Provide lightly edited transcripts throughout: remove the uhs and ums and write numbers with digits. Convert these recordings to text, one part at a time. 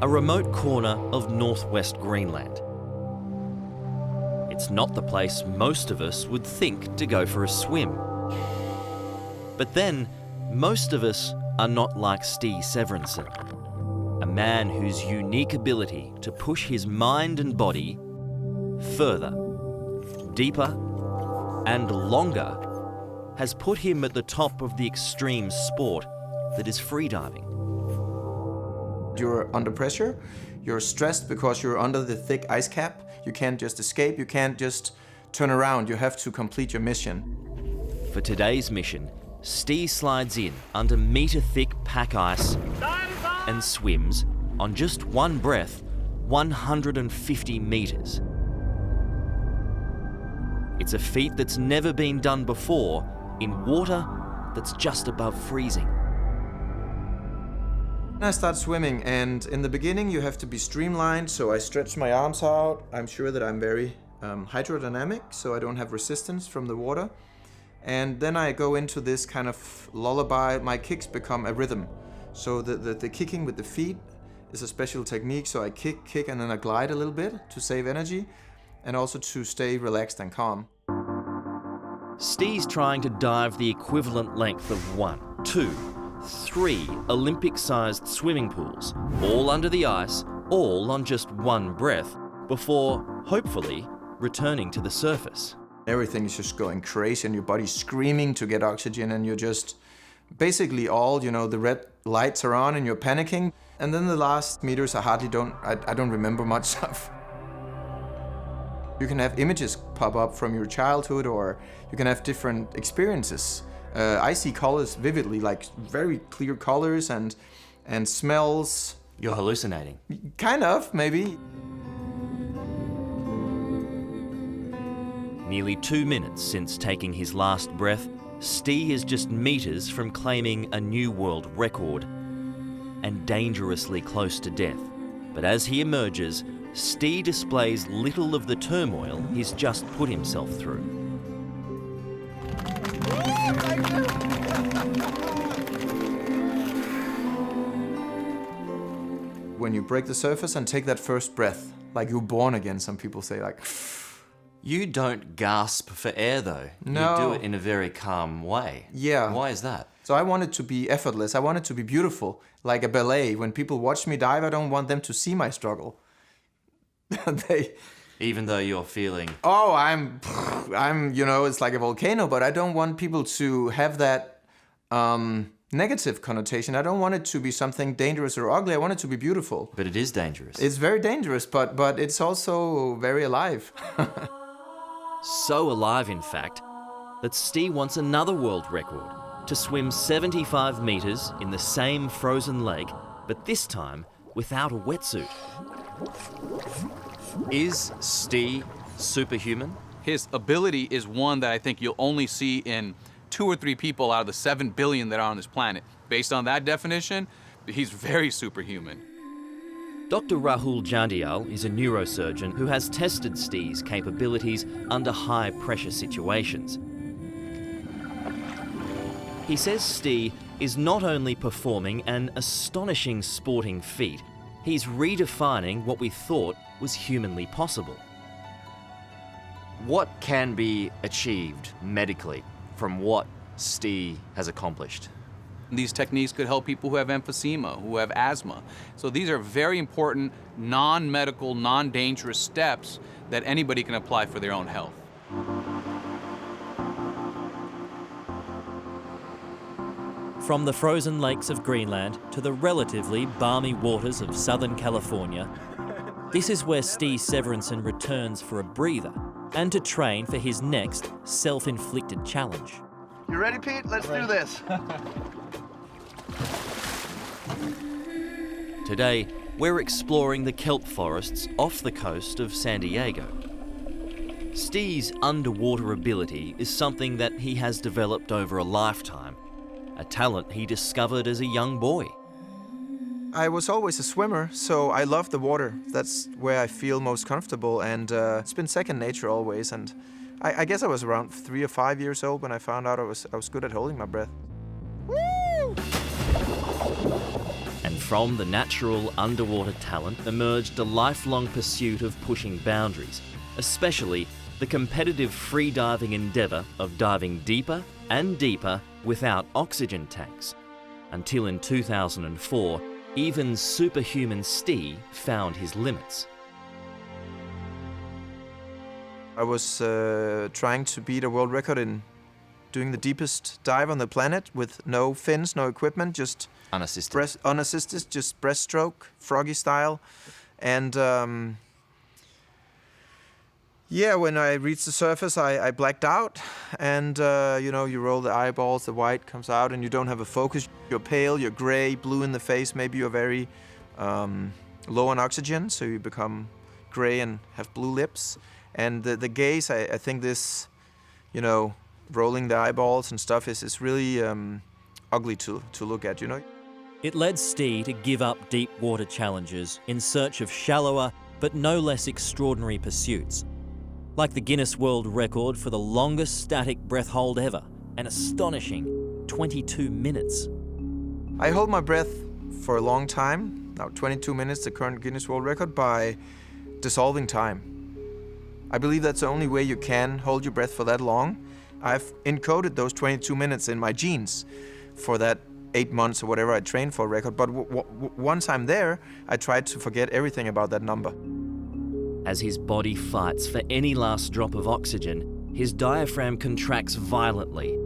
a remote corner of northwest Greenland. It's not the place most of us would think to go for a swim. But then, most of us are not like Stig Severinsen, a man whose unique ability to push his mind and body further, deeper, and longer has put him at the top of the extreme sport that is freediving. You're under pressure, you're stressed because you're under the thick ice cap. You can't just escape, you can't just turn around, you have to complete your mission. For today's mission, Stig slides in under metre-thick pack ice and swims, on just one breath, 150 metres. It's a feat that's never been done before in water that's just above freezing. I start swimming, and in the beginning you have to be streamlined, so I stretch my arms out. I'm sure that I'm very hydrodynamic, so I don't have resistance from the water. And then I go into this kind of lullaby. My kicks become a rhythm. So the kicking with the feet is a special technique, so I kick, and then I glide a little bit to save energy, and also to stay relaxed and calm. Stig's trying to dive the equivalent length of 1, 2, 3 Olympic-sized swimming pools, all under the ice, all on just one breath, before, hopefully, returning to the surface. Everything is just going crazy and your body's screaming to get oxygen, and you're just basically the red lights are on and you're panicking. And then the last meters I don't remember much stuff. You can have images pop up from your childhood, or you can have different experiences. I see colors vividly, like very clear colors and smells. You're hallucinating. Kind of, maybe. Nearly 2 minutes since taking his last breath, Stig is just metres from claiming a new world record and dangerously close to death. But as he emerges, Stig displays little of the turmoil he's just put himself through. When you break the surface and take that first breath, like you're born again, some people say, like... You don't gasp for air, though. No. You do it in a very calm way. Yeah. Why is that? So I want it to be effortless. I want it to be beautiful, like a ballet. When people watch me dive, I don't want them to see my struggle. Even though you're feeling... Oh, I'm, it's like a volcano, but I don't want people to have that negative connotation. I don't want it to be something dangerous or ugly. I want it to be beautiful. But it is dangerous. It's very dangerous, but it's also very alive. So alive, in fact, that Stig wants another world record, to swim 75 metres in the same frozen lake, but this time without a wetsuit. Is Stig superhuman? His ability is one that I think you'll only see in 2 or 3 people out of the 7 billion that are on this planet. Based on that definition, he's very superhuman. Dr. Rahul Jandial is a neurosurgeon who has tested Stig's capabilities under high-pressure situations. He says Stig is not only performing an astonishing sporting feat, he's redefining what we thought was humanly possible. What can be achieved medically from what Stig has accomplished? These techniques could help people who have emphysema, who have asthma. So these are very important, non-medical, non-dangerous steps that anybody can apply for their own health. From the frozen lakes of Greenland to the relatively balmy waters of Southern California, this is where Stig Severinsen returns for a breather and to train for his next self-inflicted challenge. You ready, Pete? Let's do this. Today, we're exploring the kelp forests off the coast of San Diego. Stig's underwater ability is something that he has developed over a lifetime, a talent he discovered as a young boy. I was always a swimmer, so I love the water. That's where I feel most comfortable, and it's been second nature always. And I guess I was around 3 or 5 years old when I found out I was good at holding my breath. And From the natural underwater talent emerged a lifelong pursuit of pushing boundaries, especially the competitive free-diving endeavour of diving deeper and deeper without oxygen tanks, until in 2004, even superhuman Stig found his limits. I was trying to beat a world record in doing the deepest dive on the planet with no fins, no equipment, just Unassisted. unassisted, just breaststroke, froggy style. And yeah, when I reached the surface, I blacked out. And you know, you roll the eyeballs, the white comes out, and you don't have a focus. You're pale, you're gray, blue in the face. Maybe you're very low on oxygen, so you become gray and have blue lips. And the gaze, I think this, you know, rolling the eyeballs and stuff is really ugly to look at, you know? It led Stig to give up deep water challenges in search of shallower but no less extraordinary pursuits, like the Guinness World Record for the longest static breath hold ever, an astonishing 22 minutes. I hold my breath for a long time, now 22 minutes, the current Guinness World Record, by dissolving time. I believe that's the only way you can hold your breath for that long. I've encoded those 22 minutes in my genes for that 8 months or whatever I trained for a record, but once I'm there, I try to forget everything about that number. As his body fights for any last drop of oxygen, his diaphragm contracts violently,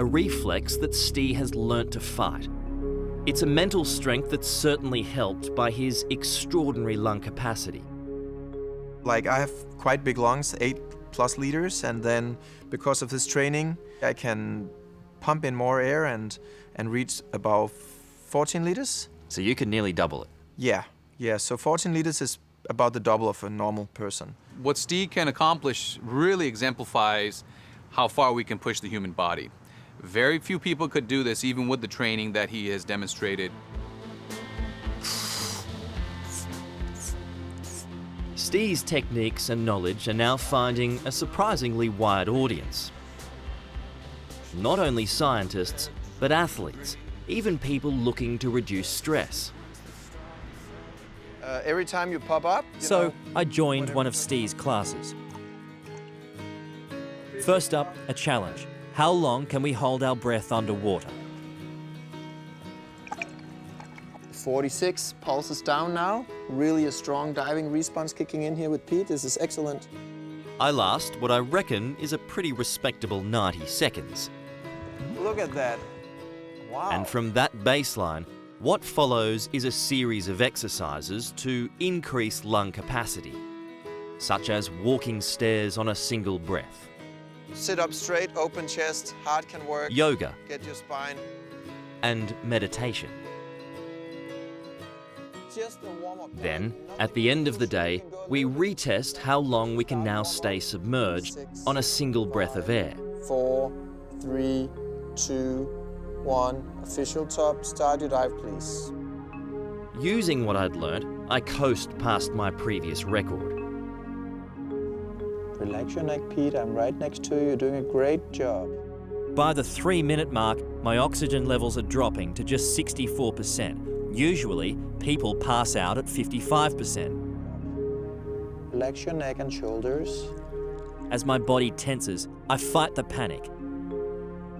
a reflex that Stig has learnt to fight. It's a mental strength that's certainly helped by his extraordinary lung capacity. Like, I have quite big lungs, 8+ liters, and then because of this training, I can pump in more air and reach about 14 liters. So you could nearly double it. Yeah, so 14 liters is about the double of a normal person. What Stig can accomplish really exemplifies how far we can push the human body. Very few people could do this, even with the training that he has demonstrated. Stig's techniques and knowledge are now finding a surprisingly wide audience. Not only scientists, but athletes, even people looking to reduce stress. Every time you pop up, So I joined one of Stig's classes. First up, a challenge. How long can we hold our breath underwater? 46 pulses down now. Really a strong diving response kicking in here with Pete. This is excellent. I last what I reckon is a pretty respectable 90 seconds. Look at that. Wow. And from that baseline, what follows is a series of exercises to increase lung capacity, such as walking stairs on a single breath, Sit up straight, open chest, heart can work. yoga, Get your spine. and meditation. Just a warm-up. Then, at the end of the day, we retest how long we can now stay submerged on a single breath of air. 4, 3, 2, 1. Official top. Start your dive, please. Using what I'd learnt, I coast past my previous record. Relax your neck, Pete. I'm right next to you. You're doing a great job. By the 3-minute mark, my oxygen levels are dropping to just 64%. Usually, people pass out at 55%. Relax your neck and shoulders. As my body tenses, I fight the panic.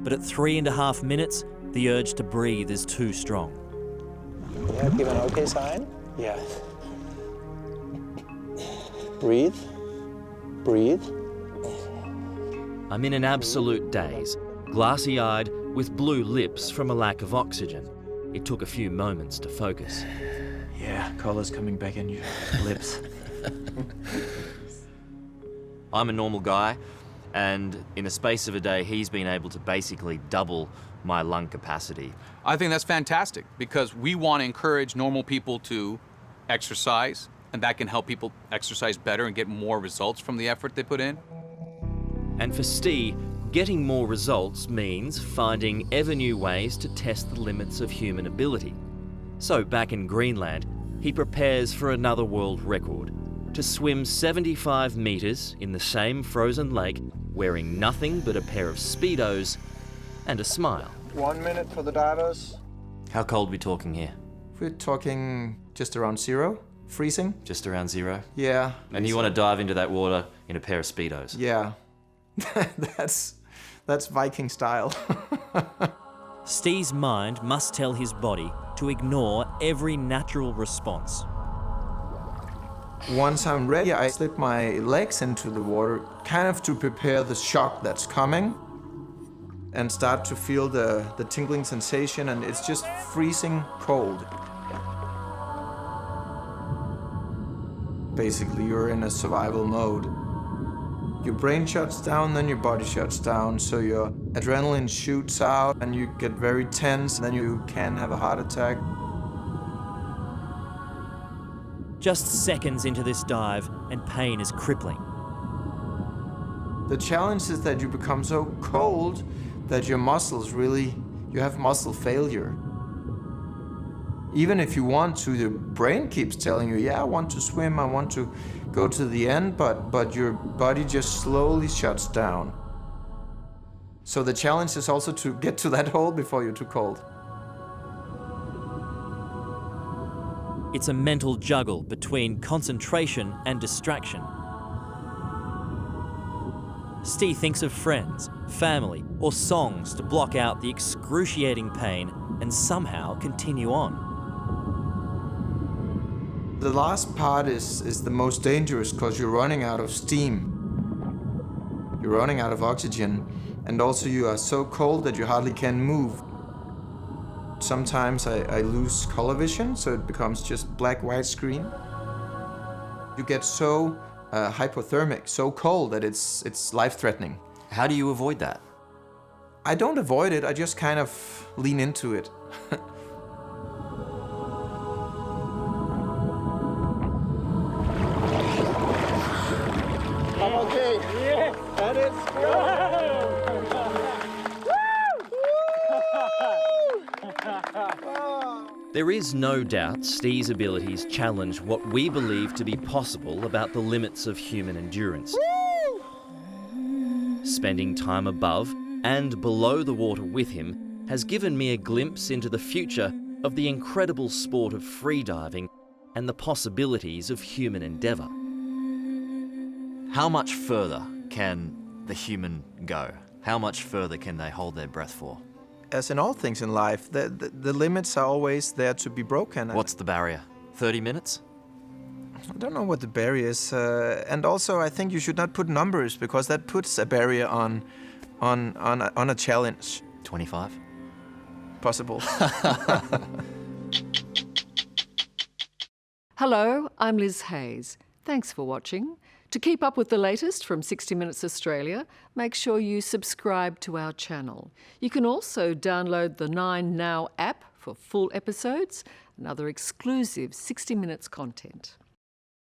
But at 3.5 minutes, the urge to breathe is too strong. Yeah, give an okay sign. Yeah. Breathe. Breathe. I'm in an absolute daze, glassy-eyed, with blue lips from a lack of oxygen. It took a few moments to focus. Yeah, color's coming back in your lips. I'm a normal guy, and in the space of a day, he's been able to basically double my lung capacity. I think that's fantastic because we want to encourage normal people to exercise, and that can help people exercise better and get more results from the effort they put in. And for Stig, getting more results means finding ever new ways to test the limits of human ability. So back in Greenland, he prepares for another world record, to swim 75 meters in the same frozen lake, wearing nothing but a pair of Speedos and a smile. 1 minute for the divers. How cold we talking here? We're talking just around 0, freezing. Just around 0? Yeah. And you want to dive into that water in a pair of Speedos? Yeah. That's Viking style. Stee's mind must tell his body to ignore every natural response. Once I'm ready, I slip my legs into the water, kind of to prepare the shock that's coming, and start to feel the tingling sensation, and it's just freezing cold. Basically, you're in a survival mode. Your brain shuts down, then your body shuts down, so your adrenaline shoots out and you get very tense, and then you can have a heart attack. Just seconds into this dive and pain is crippling. The challenge is that you become so cold that your muscles really, you have muscle failure. Even if you want to, the brain keeps telling you, yeah, I want to swim, I want to go to the end, but your body just slowly shuts down. So the challenge is also to get to that hole before you're too cold. It's a mental juggle between concentration and distraction. Stee thinks of friends, family, or songs to block out the excruciating pain and somehow continue on. The last part is the most dangerous because you're running out of steam. You're running out of oxygen, and also you are so cold that you hardly can move. Sometimes I lose color vision, so it becomes just black-white screen. You get so hypothermic, so cold that it's life-threatening. How do you avoid that? I don't avoid it, I just kind of lean into it. I'm okay. Yeah, that is There is no doubt Stee's abilities challenge what we believe to be possible about the limits of human endurance. Spending time above and below the water with him has given me a glimpse into the future of the incredible sport of freediving and the possibilities of human endeavour. How much further can the human go? How much further can they hold their breath for? As in all things in life, the limits are always there to be broken. What's the barrier? 30 minutes? I don't know what the barrier is, and also I think you should not put numbers because that puts a barrier on a challenge. 25? Possible. Hello, I'm Liz Hayes. Thanks for watching. To keep up with the latest from 60 Minutes Australia, make sure you subscribe to our channel. You can also download the 9Now app for full episodes and other exclusive 60 Minutes content.